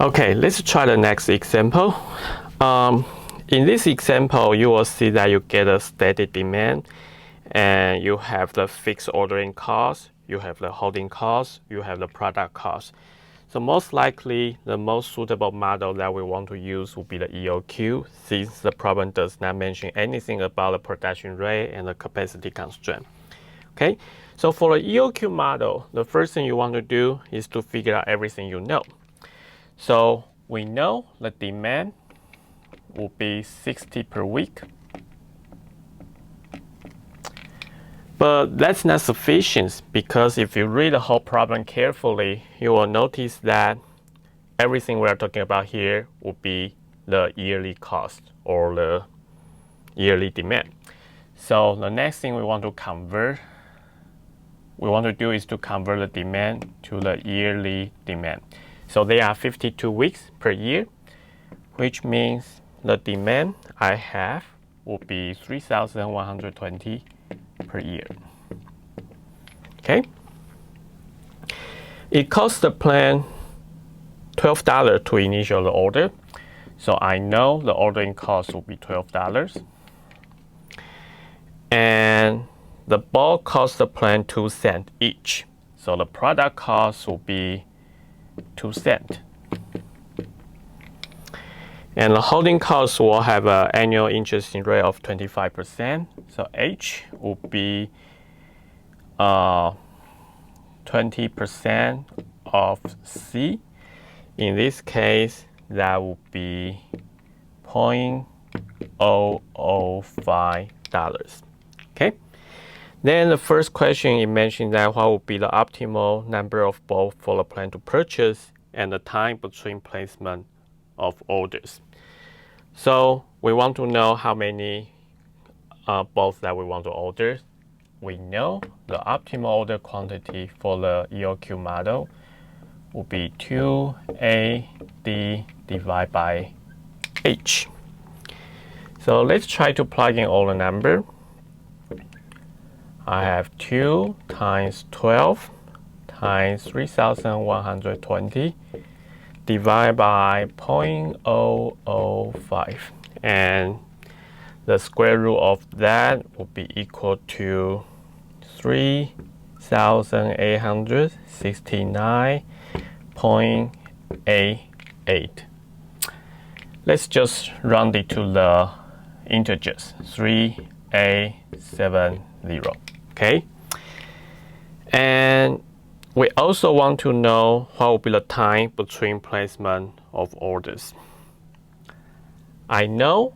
Okay, let's try the next example. In this example, you will see that you get a static demand and you have the fixed ordering cost, you have the holding cost, you have the product cost. So most likely, the most suitable model that we want to use will be the EOQ, since the problem does not mention anything about the production rate and the capacity constraint. Okay, so for the EOQ model, the first thing you want to do is to figure out everything you know. So we know the demand will be 60 per week. But that's not sufficient, because if you read the whole problem carefully, you will notice that everything we are talking about here will be the yearly cost or the yearly demand. So the next thing we want to do is to convert the demand to the yearly demand. So there are 52 weeks per year, which means the demand I have will be 3,120 per year. Okay. It costs the plan $12 to initial the order. So I know the ordering cost will be $12. And the bulk costs the plan 2 cents each. So the product cost will be 2 cents. And the holding cost will have an annual interest rate of 25%. So H will be 20% of C. In this case, that will be $0.005. Okay. Then the first question, it mentioned that what would be the optimal number of bulbs for the plan to purchase and the time between placement of orders. So we want to know how many bulbs that we want to order. We know the optimal order quantity for the EOQ model will be 2AD divided by H. So let's try to plug in all the number. I have 2 times 12 times 3,120 divided by 0.005, and the square root of that will be equal to 3,869.88. Let's just round it to the integers, 3870. Okay, and we also want to know what will be the time between placement of orders. I know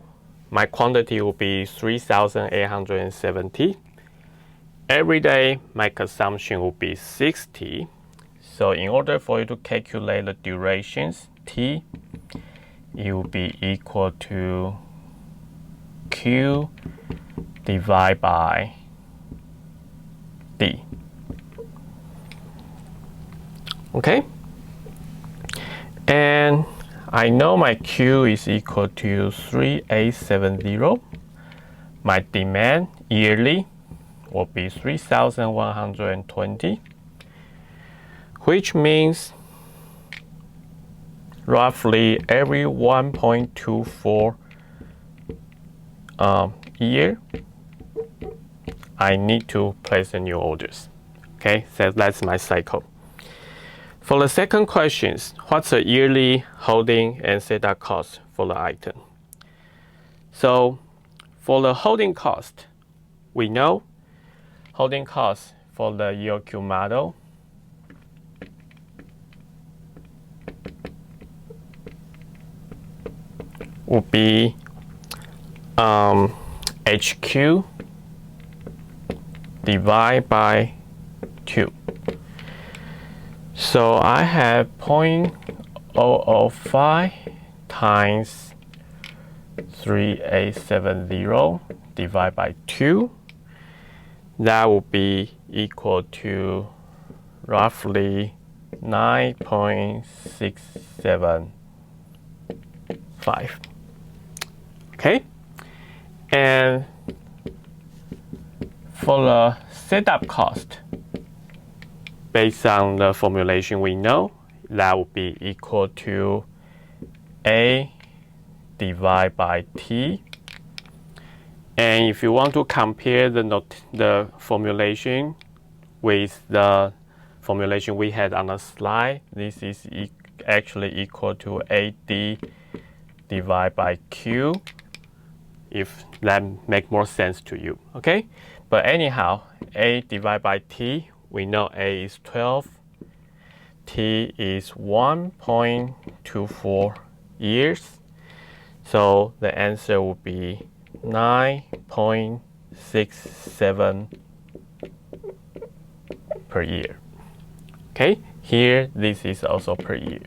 my quantity will be 3,870. Every day my consumption will be 60. So in order for you to calculate the durations, T, it will be equal to Q divided by D. Okay, and I know my Q is equal to 3870. My demand yearly will be 3,120, which means roughly every 1.24 year I need to place the new orders. Okay, so that's my cycle. For the second question, what's the yearly holding and setup cost for the item? So for the holding cost, we know holding cost for the EOQ model will be HQ divided by 2. So I have 0.005 times 3870 divided by 2. That will be equal to roughly 9.675. Okay, and for the setup cost, based on the formulation we know, that will be equal to A divided by T. And if you want to compare the formulation with the formulation we had on the slide, this is actually equal to AD divided by Q, if that makes more sense to you, okay? But anyhow, A divided by T, we know A is 12, T is 1.24 years. So the answer would be 9.67 per year. Okay, here this is also per year.